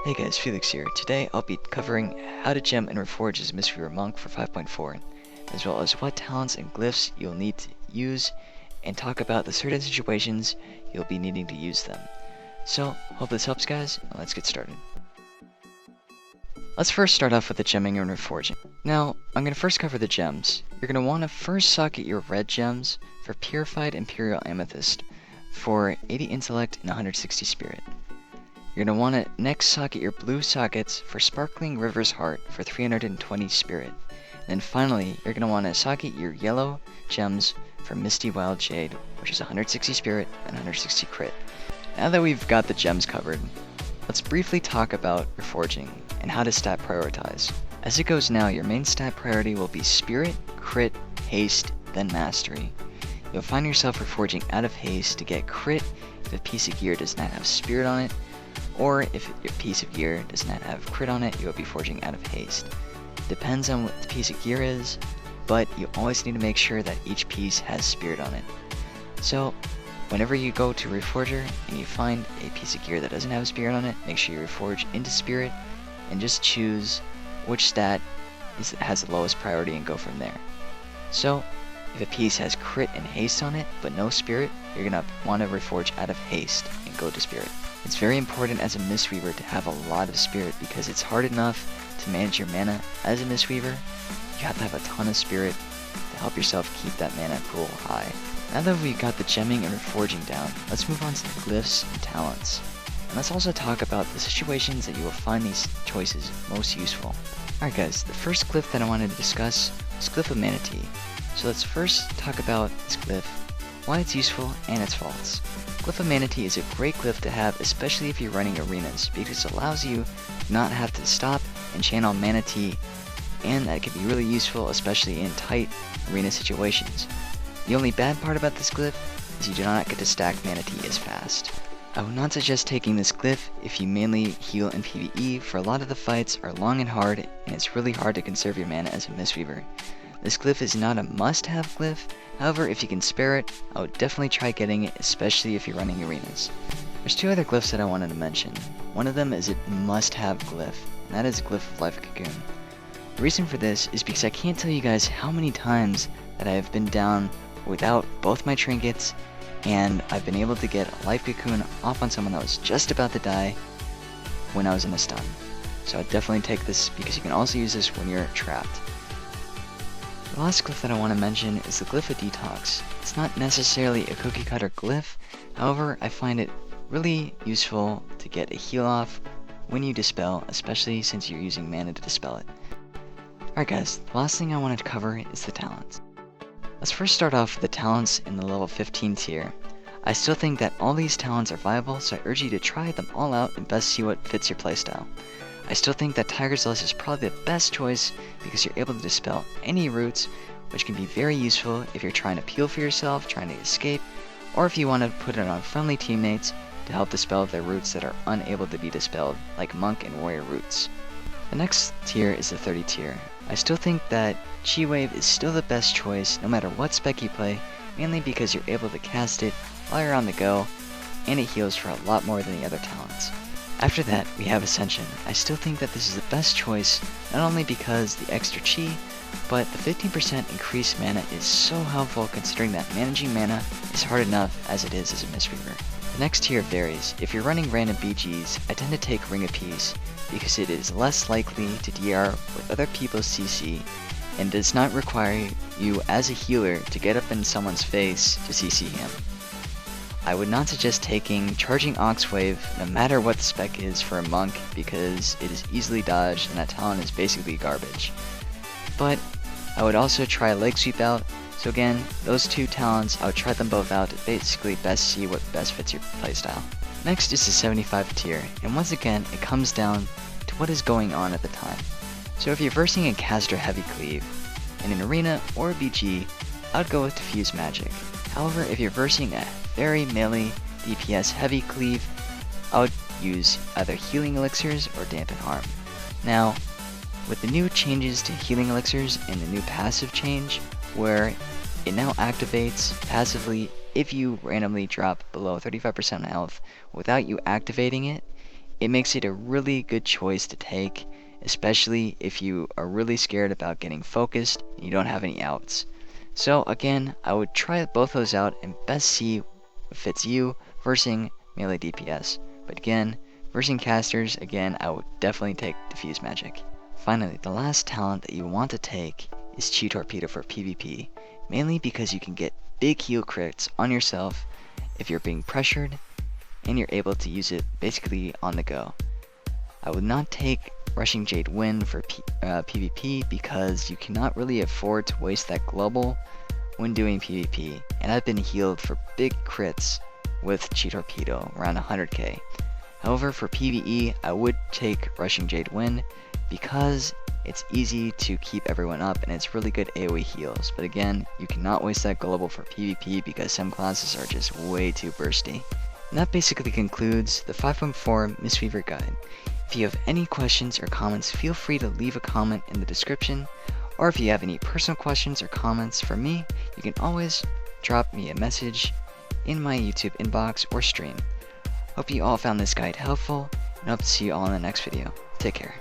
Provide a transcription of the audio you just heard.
Hey guys, Felix here. Today I'll be covering how to gem and reforge as a MistWeaver monk for 5.4, as well as what talents and glyphs you'll need to use, and talk about the certain situations you'll be needing to use them. So, hope this helps guys, and let's get started. Let's first start off with the gemming and reforging. Now, I'm going to first cover the gems. You're going to want to first socket your red gems for Purified Imperial Amethyst for 80 Intellect and 160 Spirit. You're going to want to next socket your blue sockets for Sparkling River's Heart for 320 Spirit. And then finally, you're going to want to socket your yellow gems for Misty Wild Jade, which is 160 Spirit and 160 Crit. Now that we've got the gems covered, let's briefly talk about Reforging and how to stat prioritize. As it goes now, your main stat priority will be Spirit, Crit, Haste, then Mastery. You'll find yourself reforging out of Haste to get Crit if a piece of gear does not have Spirit on it, or if your piece of gear does not have Crit on it, you'll be forging out of Haste. Depends on what the piece of gear is, but you always need to make sure that each piece has Spirit on it. So, whenever you go to Reforger and you find a piece of gear that doesn't have Spirit on it, make sure you reforge into Spirit and just choose which stat has the lowest priority and go from there. So, if a piece has Crit and Haste on it, but no Spirit, you're going to want to reforge out of Haste and go to Spirit. It's very important as a MistWeaver to have a lot of Spirit because it's hard enough to manage your mana as a MistWeaver. You have to have a ton of Spirit to help yourself keep that mana pool high. Now that we've got the gemming and reforging down, let's move on to the glyphs and talents. And let's also talk about the situations that you will find these choices most useful. Alright guys, the first glyph that I wanted to discuss is Glyph of Manatee. So let's first talk about this glyph, why it's useful, and its faults. Glyph of Manatee is a great glyph to have, especially if you're running arenas, because it allows you to not have to stop and channel Manatee, and that can be really useful, especially in tight arena situations. The only bad part about this glyph is you do not get to stack Manatee as fast. I would not suggest taking this glyph if you mainly heal in PvE, for a lot of the fights are long and hard, and it's really hard to conserve your mana as a MistWeaver. This glyph is not a must-have glyph, however if you can spare it, I would definitely try getting it, especially if you're running arenas. There's two other glyphs that I wanted to mention. One of them is a must-have glyph, and that is Glyph of Life Cocoon. The reason for this is because I can't tell you guys how many times that I have been down without both my trinkets, and I've been able to get a Life Cocoon off on someone that was just about to die when I was in a stun. So I'd definitely take this because you can also use this when you're trapped. The last glyph that I want to mention is the Glyph of Detox. It's not necessarily a cookie cutter glyph, however I find it really useful to get a heal off when you dispel, especially since you're using mana to dispel it. Alright guys, the last thing I wanted to cover is the talents. Let's first start off with the talents in the level 15 tier. I still think that all these talents are viable, so I urge you to try them all out and best see what fits your playstyle. I still think that Tiger's Lust is probably the best choice because you're able to dispel any roots, which can be very useful if you're trying to peel for yourself, trying to escape, or if you want to put it on friendly teammates to help dispel their roots that are unable to be dispelled, like Monk and Warrior roots. The next tier is the 30 tier. I still think that Chi Wave is still the best choice no matter what spec you play, mainly because you're able to cast it while you're on the go, and it heals for a lot more than the other talents. After that, we have Ascension. I still think that this is the best choice, not only because the extra chi, but the 15% increased mana is so helpful considering that managing mana is hard enough as it is as a MistWeaver. The next tier varies. If you're running random BGs, I tend to take Ring of Peace because it is less likely to DR with other people's CC and does not require you as a healer to get up in someone's face to CC him. I would not suggest taking Charging Oxwave no matter what the spec is for a monk because it is easily dodged and that talent is basically garbage. But I would also try Leg Sweep out, so again, those two talents, I would try them both out to basically best see what best fits your playstyle. Next is the 75 tier, and once again, it comes down to what is going on at the time. So if you're versing a caster heavy cleave in an arena or a BG, I would go with Diffuse Magic. However, if you're versing a very melee DPS heavy cleave, I would use either Healing Elixirs or Dampen Harm. Now, with the new changes to Healing Elixirs and the new passive change, where it now activates passively if you randomly drop below 35% health without you activating it, it makes it a really good choice to take, especially if you are really scared about getting focused and you don't have any outs. So again, I would try both those out and best see what fits you versus melee DPS. But again, versus casters, again, I would definitely take Diffuse Magic. Finally, the last talent that you want to take is Chi Torpedo for PvP, mainly because you can get big heal crits on yourself if you're being pressured, and you're able to use it basically on the go. I would not take Rushing Jade Wind for PvP because you cannot really afford to waste that global when doing PvP, and I've been healed for big crits with Chi Torpedo, around 100k. However, for PvE, I would take Rushing Jade Wind because it's easy to keep everyone up and it's really good AoE heals. But again, you cannot waste that global for PvP because some classes are just way too bursty. And that basically concludes the 5.4 MistWeaver guide. If you have any questions or comments, feel free to leave a comment in the description. Or if you have any personal questions or comments for me, you can always drop me a message in my YouTube inbox or stream. Hope you all found this guide helpful, and hope to see you all in the next video. Take care.